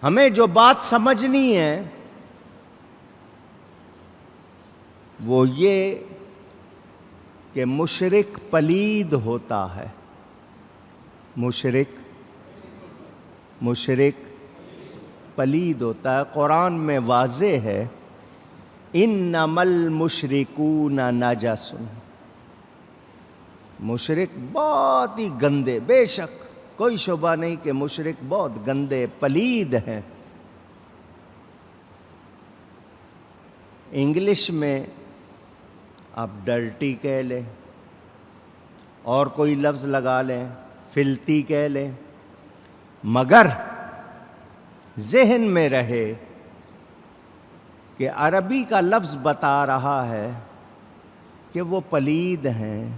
ہمیں جو بات سمجھنی ہے وہ یہ کہ مشرک پلید ہوتا ہے. مشرک پلید ہوتا ہے. قرآن میں واضح ہے انما المشرکون نجس. مشرک بہت ہی گندے، بے شک کوئی شبہ نہیں کہ مشرک بہت گندے پلید ہیں. انگلش میں آپ ڈرٹی کہہ لیں، اور کوئی لفظ لگا لیں، فلتی کہہ لیں، مگر ذہن میں رہے کہ عربی کا لفظ بتا رہا ہے کہ وہ پلید ہیں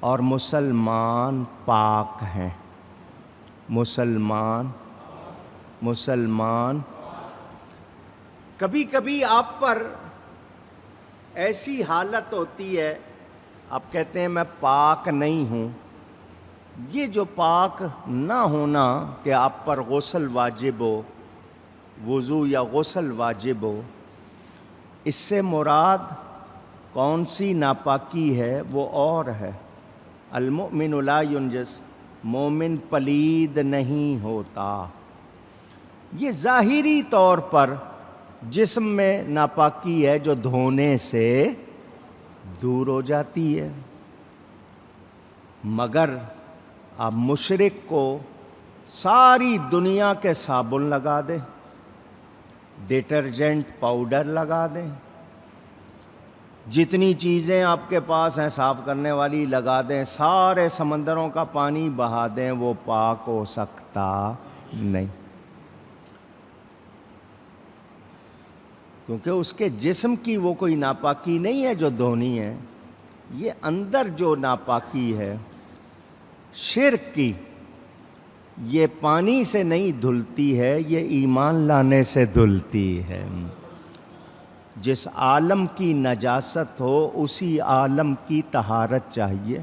اور مسلمان پاک ہیں. مسلمان کبھی کبھی آپ پر ایسی حالت ہوتی ہے، آپ کہتے ہیں میں پاک نہیں ہوں. یہ جو پاک نہ ہونا کہ آپ پر غسل واجب ہو، وضو یا غسل واجب ہو، اس سے مراد کون سی ناپاکی ہے وہ اور ہے. المؤمن لا ینجس، مومن پلید نہیں ہوتا. یہ ظاہری طور پر جسم میں ناپاکی ہے جو دھونے سے دور ہو جاتی ہے. مگر آپ مشرک کو ساری دنیا کے صابن لگا دیں، ڈٹرجنٹ پاؤڈر لگا دیں، جتنی چیزیں آپ کے پاس ہیں صاف کرنے والی لگا دیں، سارے سمندروں کا پانی بہا دیں، وہ پاک ہو سکتا نہیں. کیونکہ اس کے جسم کی وہ کوئی ناپاکی نہیں ہے جو دھونی ہے. یہ اندر جو ناپاکی ہے شرک کی، یہ پانی سے نہیں دھلتی ہے، یہ ایمان لانے سے دھلتی ہے. جس عالم کی نجاست ہو اسی عالم کی طہارت چاہیے.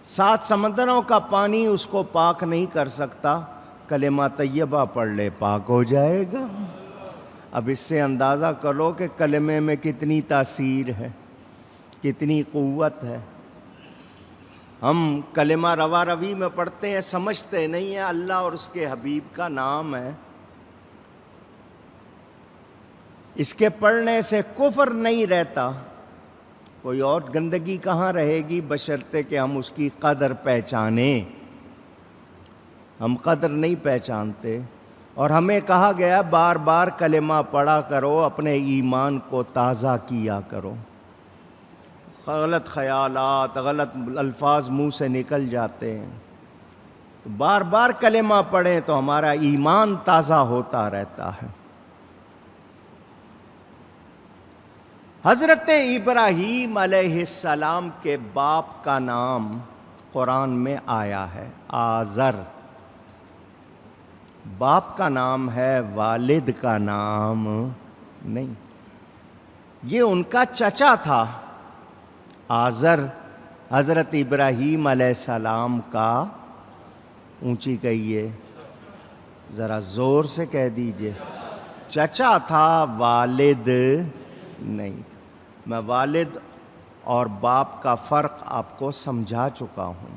7 سمندروں کا پانی اس کو پاک نہیں کر سکتا، کلمہ طیبہ پڑھ لے پاک ہو جائے گا. اب اس سے اندازہ کرو کہ کلمے میں کتنی تاثیر ہے، کتنی قوت ہے. ہم کلمہ روا روی میں پڑھتے ہیں، سمجھتے نہیں ہیں اللہ اور اس کے حبیب کا نام ہے. اس کے پڑھنے سے کفر نہیں رہتا، کوئی اور گندگی کہاں رہے گی، بشرطے کہ ہم اس کی قدر پہچانیں. ہم قدر نہیں پہچانتے، اور ہمیں کہا گیا بار بار کلمہ پڑھا کرو، اپنے ایمان کو تازہ کیا کرو. غلط خیالات، غلط الفاظ منہ سے نکل جاتے ہیں، تو بار بار کلمہ پڑھیں تو ہمارا ایمان تازہ ہوتا رہتا ہے. حضرت ابراہیم علیہ السلام کے باپ کا نام قرآن میں آیا ہے آزر. باپ کا نام ہے، والد کا نام نہیں. یہ ان کا چچا تھا آزر، حضرت ابراہیم علیہ السلام کا، اونچی کہیے، ذرا زور سے کہہ دیجئے، چچا تھا، والد نہیں. میں والد اور باپ کا فرق آپ کو سمجھا چکا ہوں.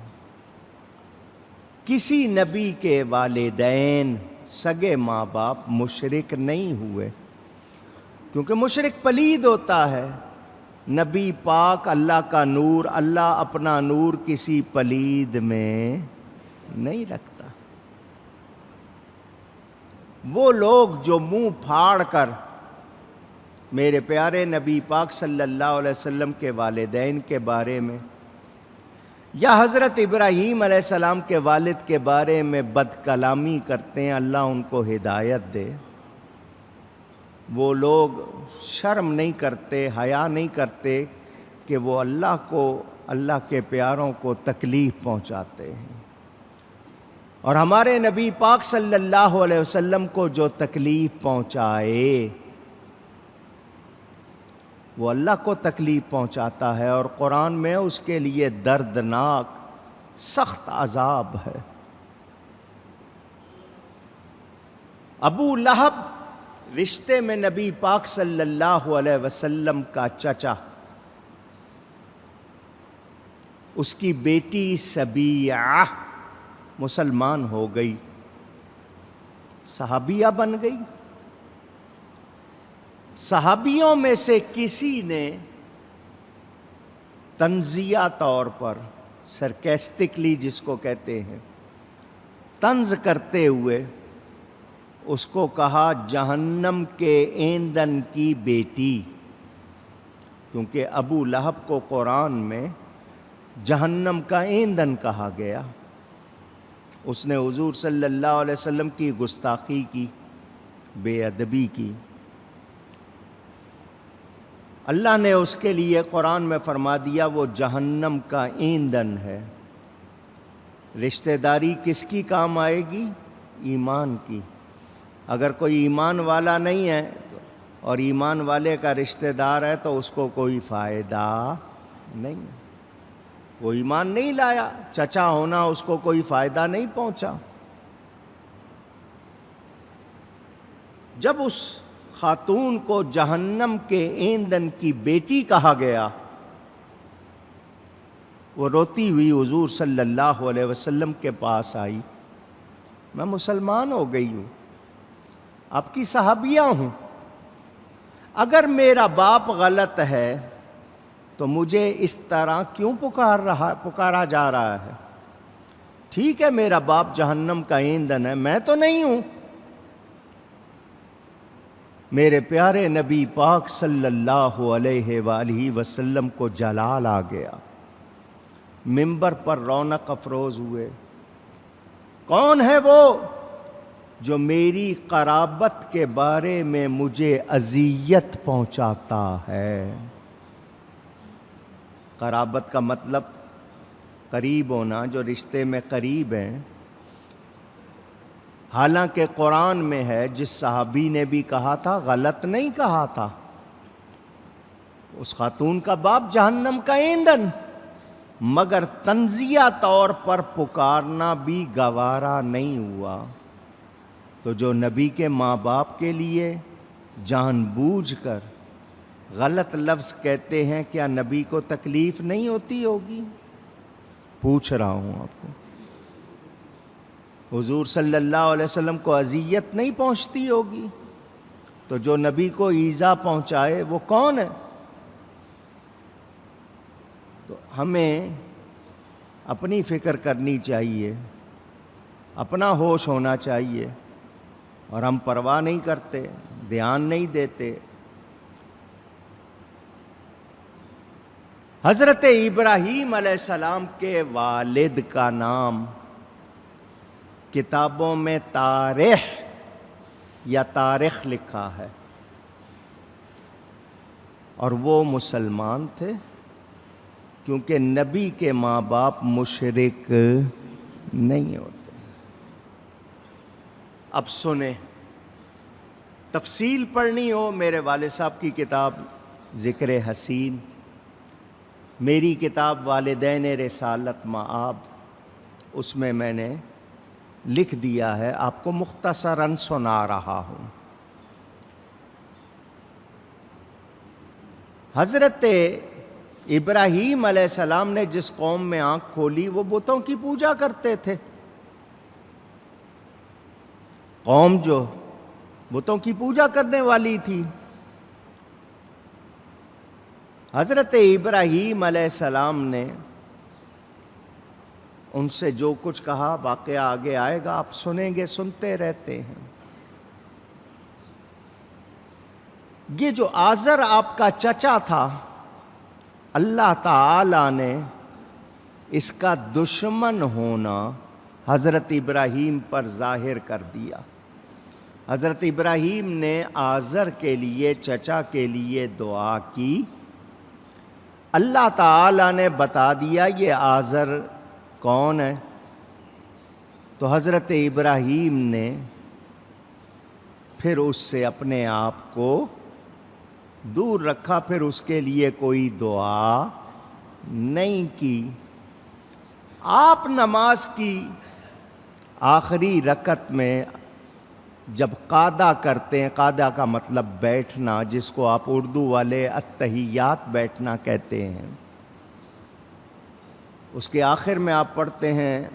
کسی نبی کے والدین، سگے ماں باپ مشرک نہیں ہوئے، کیونکہ مشرک پلید ہوتا ہے. نبی پاک، اللہ کا نور، اللہ اپنا نور کسی پلید میں نہیں رکھتا. وہ لوگ جو منہ پھاڑ کر میرے پیارے نبی پاک صلی اللہ علیہ وسلم کے والدین کے بارے میں یا حضرت ابراہیم علیہ السلام کے والد کے بارے میں بد کلامی کرتے ہیں، اللہ ان کو ہدایت دے. وہ لوگ شرم نہیں کرتے، حیا نہیں کرتے کہ وہ اللہ کو، اللہ کے پیاروں کو تکلیف پہنچاتے ہیں. اور ہمارے نبی پاک صلی اللہ علیہ وسلم کو جو تکلیف پہنچائے وہ اللہ کو تکلیف پہنچاتا ہے، اور قرآن میں اس کے لیے دردناک سخت عذاب ہے. ابو لہب رشتے میں نبی پاک صلی اللہ علیہ وسلم کا چچا، اس کی بیٹی سبیعہ مسلمان ہو گئی، صحابیہ بن گئی۔ صحابیوں میں سے کسی نے طنزیہ طور پر، سرکیسٹکلی جس کو کہتے ہیں، طنز کرتے ہوئے اس کو کہا جہنم کے ایندھن کی بیٹی، کیونکہ ابو لہب کو قرآن میں جہنم کا ایندھن کہا گیا۔ اس نے حضور صلی اللہ علیہ وسلم کی گستاخی کی، بے ادبی کی۔ اللہ نے اس کے لیے قرآن میں فرما دیا وہ جہنم کا ایندھن ہے۔ رشتہ داری کس کی کام آئے گی؟ ایمان کی۔ اگر کوئی ایمان والا نہیں ہے اور ایمان والے کا رشتہ دار ہے تو اس کو کوئی فائدہ نہیں ہے، وہ ایمان نہیں لایا، چچا ہونا اس کو کوئی فائدہ نہیں پہنچا۔ جب اس خاتون کو جہنم کے ایندھن کی بیٹی کہا گیا، وہ روتی ہوئی حضور صلی اللہ علیہ وسلم کے پاس آئی، میں مسلمان ہو گئی ہوں، آپ کی صحابیہ ہوں، اگر میرا باپ غلط ہے تو مجھے اس طرح کیوں پکارا جا رہا ہے؟ ٹھیک ہے میرا باپ جہنم کا ایندھن ہے، میں تو نہیں ہوں۔ میرے پیارے نبی پاک صلی اللہ علیہ وآلہ وسلم کو جلال آ گیا، منبر پر رونق افروز ہوئے۔ کون ہے وہ جو میری قرابت کے بارے میں مجھے اذیت پہنچاتا ہے؟ قرابت کا مطلب قریب ہونا، جو رشتے میں قریب ہیں۔ حالانکہ قرآن میں ہے، جس صحابی نے بھی کہا تھا غلط نہیں کہا تھا، اس خاتون کا باپ جہنم کا ایندھن، مگر طنزیہ طور پر پکارنا بھی گوارا نہیں ہوا۔ تو جو نبی کے ماں باپ کے لیے جان بوجھ کر غلط لفظ کہتے ہیں، کیا نبی کو تکلیف نہیں ہوتی ہوگی؟ پوچھ رہا ہوں آپ کو، حضور صلی اللہ علیہ وسلم کو اذیت نہیں پہنچتی ہوگی؟ تو جو نبی کو ایذا پہنچائے وہ کون ہے؟ تو ہمیں اپنی فکر کرنی چاہیے، اپنا ہوش ہونا چاہیے، اور ہم پرواہ نہیں کرتے، دھیان نہیں دیتے۔ حضرت ابراہیم علیہ السلام کے والد کا نام کتابوں میں تاریخ یا تاریخ لکھا ہے، اور وہ مسلمان تھے، کیونکہ نبی کے ماں باپ مشرک نہیں ہوتے۔ اب سنیں، تفصیل پڑھنی ہو میرے والد صاحب کی کتاب ذکر حسین، میری کتاب والدین رسالت مآب، اس میں نے لکھ دیا ہے، آپ کو مختصراً سنا رہا ہوں۔ حضرت ابراہیم علیہ السلام نے جس قوم میں آنکھ کھولی وہ بتوں کی پوجا کرتے تھے۔ قوم جو بتوں کی پوجا کرنے والی تھی، حضرت ابراہیم علیہ السلام نے ان سے جو کچھ کہا، واقعہ آگے آئے گا، آپ سنیں گے، سنتے رہتے ہیں۔ یہ جو آزر آپ کا چچا تھا، اللہ تعالی نے اس کا دشمن ہونا حضرت ابراہیم پر ظاہر کر دیا۔ حضرت ابراہیم نے آزر کے لیے، چچا کے لیے دعا کی، اللہ تعالی نے بتا دیا یہ آزر کون ہے، تو حضرت ابراہیم نے پھر اس سے اپنے آپ کو دور رکھا، پھر اس کے لیے کوئی دعا نہیں کی۔ آپ نماز کی آخری رکعت میں جب قعدہ کرتے ہیں، قعدہ کا مطلب بیٹھنا، جس کو آپ اردو والے التحیات بیٹھنا کہتے ہیں، اس کے آخر میں آپ پڑھتے ہیں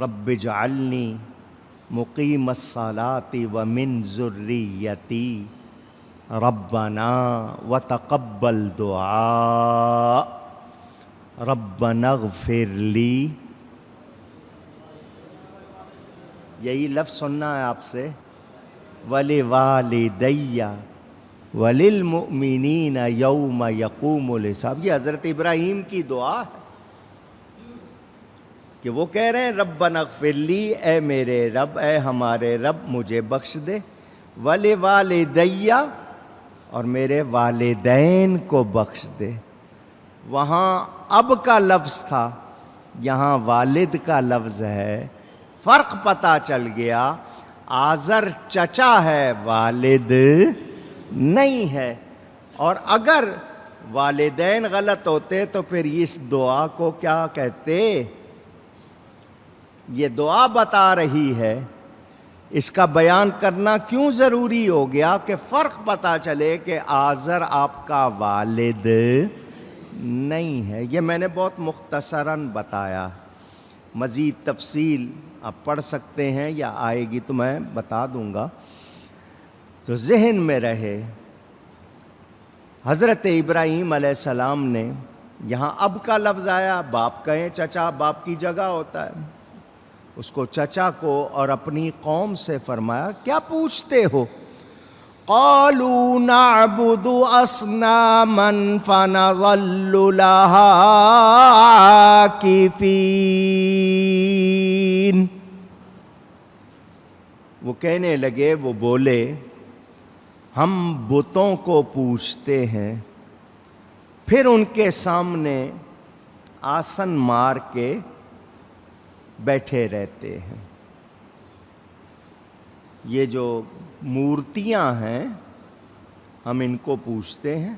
رب اجعلنی مقیم الصلاۃ ومن ذریتی ربنا وتقبل دعاء ربنا اغفر لی. یہی لفظ سننا ہے آپ سے، وَلِوَالِدَيَّ وَلِلْمُؤْمِنِينَ يَوْمَ يَقُومُ الْحِسَابُ. یہ حضرت ابراہیم کی دعا ہے کہ وہ کہہ رہے ہیں ربنا اغفر لی، اے میرے رب، اے ہمارے رب مجھے بخش دے، وَلِوَالِدَيَّ اور میرے والدین کو بخش دے. وہاں اب کا لفظ تھا، یہاں والد کا لفظ ہے. فرق پتہ چل گیا، آزر چچا ہے، والد نہیں ہے. اور اگر والدین غلط ہوتے تو پھر اس دعا کو کیا کہتے؟ یہ دعا بتا رہی ہے. اس کا بیان کرنا کیوں ضروری ہو گیا کہ فرق پتہ چلے کہ آزر آپ کا والد نہیں ہے. یہ میں نے بہت مختصراً بتایا، مزید تفصیل آپ پڑھ سکتے ہیں یا آئے گی تو میں بتا دوں گا، تو ذہن میں رہے. حضرت ابراہیم علیہ السلام نے یہاں اب کا لفظ آیا، باپ کہیں چچا باپ کی جگہ ہوتا ہے، اس کو چچا کو اور اپنی قوم سے فرمایا کیا پوچھتے ہو؟ قالوا نعبد اصناما فنظل لها عاکفین. وہ کہنے لگے، وہ بولے ہم بتوں کو پوجتے ہیں، پھر ان کے سامنے آسن مار کے بیٹھے رہتے ہیں. یہ جو مورتیاں ہیں ہم ان کو پوجتے ہیں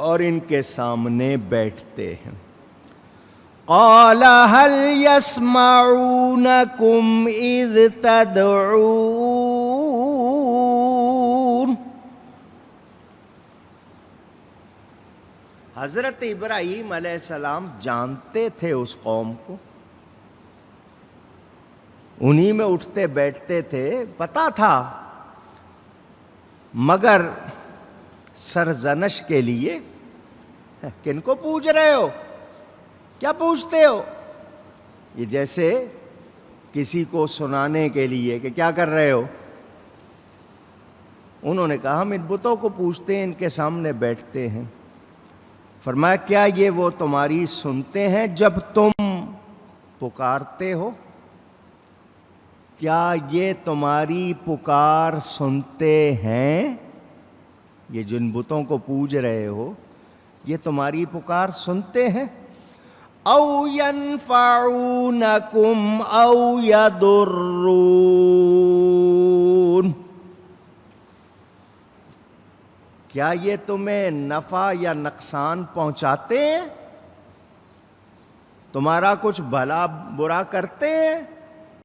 اور ان کے سامنے بیٹھتے ہیں. قال هل يسمعونكم اذ تدعون. حضرت ابراہیم علیہ السلام جانتے تھے اس قوم کو، انہی میں اٹھتے بیٹھتے تھے، پتا تھا، مگر سرزنش کے لیے کن کو پوچھ رہے ہو، کیا پوچھتے ہو؟ یہ جیسے کسی کو سنانے کے لیے کہ کیا کر رہے ہو. انہوں نے کہا ہم ان بتوں کو پوچھتے ہیں، ان کے سامنے بیٹھتے ہیں. فرمایا کیا یہ وہ تمہاری سنتے ہیں جب تم پکارتے ہو؟ کیا یہ تمہاری پکار سنتے ہیں؟ یہ جن بتوں کو پوج رہے ہو یہ تمہاری پکار سنتے ہیں؟ او ینفعونکم او یضرون. کیا یہ تمہیں نفع یا نقصان پہنچاتے ہیں؟ تمہارا کچھ بھلا برا کرتے ہیں؟